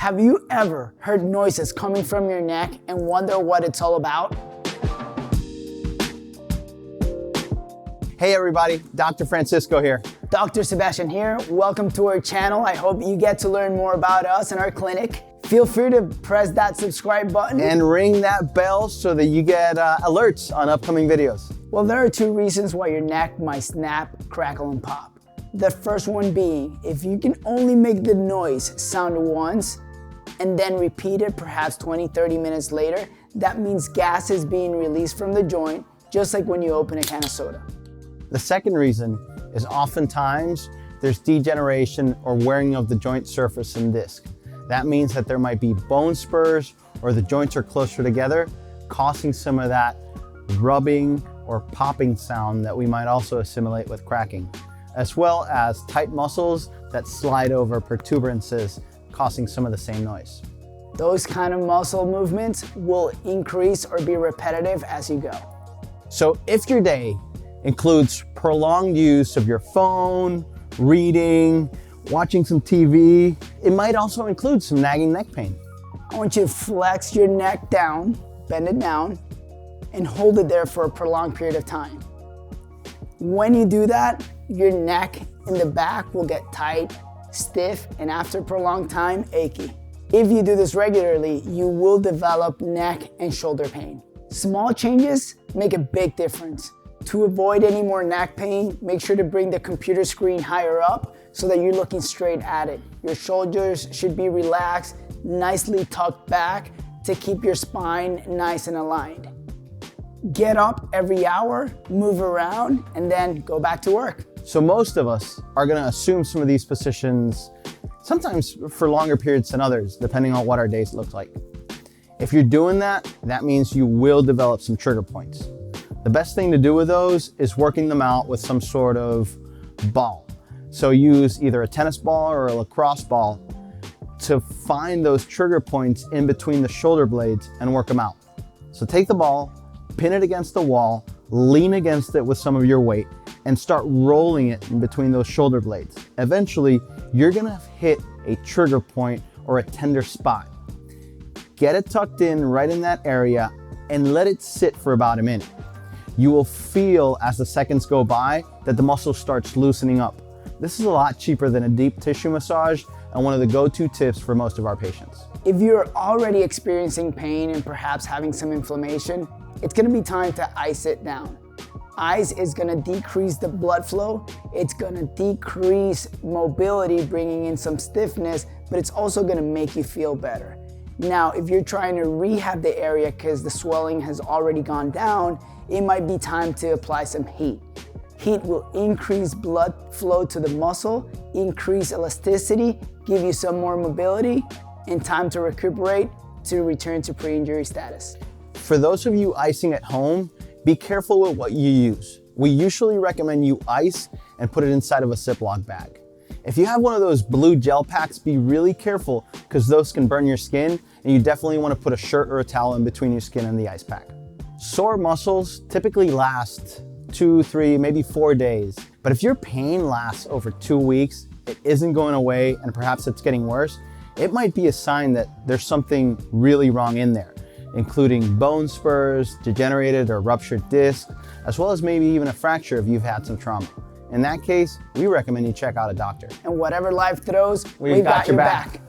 Have you ever heard noises coming from your neck and wonder what it's all about? Hey everybody, Dr. Francisco here. Dr. Sebastian here. Welcome to our channel. I hope you get to learn more about us and our clinic. Feel free to press that subscribe button. And ring that bell so that you get alerts on upcoming videos. Well, there are two reasons why your neck might snap, crackle, and pop. The first one being, if you can only make the noise sound once and then repeat it perhaps 20-30 minutes later, that means gas is being released from the joint, just like when you open a can of soda. The second reason is oftentimes there's degeneration or wearing of the joint surface and disc. That means that there might be bone spurs or the joints are closer together, causing some of that rubbing or popping sound that we might also assimilate with cracking, as well as tight muscles that slide over protuberances, causing some of the same noise. Those kind of muscle movements will increase or be repetitive as you go. So if your day includes prolonged use of your phone, reading, watching some TV, it might also include some nagging neck pain. I want you to flex your neck down, bend it down, and hold it there for a prolonged period of time. When you do that, your neck in the back will get tight, stiff, and after a prolonged time, achy. If you do this regularly, you will develop neck and shoulder pain. Small changes make a big difference. To avoid any more neck pain, make sure to bring the computer screen higher up so that you're looking straight at it. Your shoulders should be relaxed, nicely tucked back to keep your spine nice and aligned. Get up every hour, move around, and then go back to work. So most of us are gonna assume some of these positions, sometimes for longer periods than others, depending on what our days look like. If you're doing that, that means you will develop some trigger points. The best thing to do with those is working them out with some sort of ball. So use either a tennis ball or a lacrosse ball to find those trigger points in between the shoulder blades and work them out. So take the ball, pin it against the wall, lean against it with some of your weight, and start rolling it in between those shoulder blades. Eventually, you're gonna hit a trigger point or a tender spot. Get it tucked in right in that area and let it sit for about a minute. You will feel as the seconds go by that the muscle starts loosening up. This is a lot cheaper than a deep tissue massage and one of the go-to tips for most of our patients. If you're already experiencing pain and perhaps having some inflammation, it's gonna be time to ice it down. Ice is gonna decrease the blood flow, it's gonna decrease mobility, bringing in some stiffness, but it's also gonna make you feel better. Now, if you're trying to rehab the area because the swelling has already gone down, it might be time to apply some heat. Heat will increase blood flow to the muscle, increase elasticity, give you some more mobility, and time to recuperate to return to pre-injury status. For those of you icing at home, be careful with what you use. We usually recommend you ice and put it inside of a Ziploc bag. If you have one of those blue gel packs, be really careful because those can burn your skin, and you definitely want to put a shirt or a towel in between your skin and the ice pack. Sore muscles typically last 2, 3, maybe 4 days. But if your pain lasts over 2 weeks, it isn't going away, and perhaps it's getting worse, it might be a sign that there's something really wrong in there, including bone spurs, degenerated or ruptured disc, as well as maybe even a fracture if you've had some trauma. In that case, we recommend you check out a doctor. And whatever life throws, we've got your back.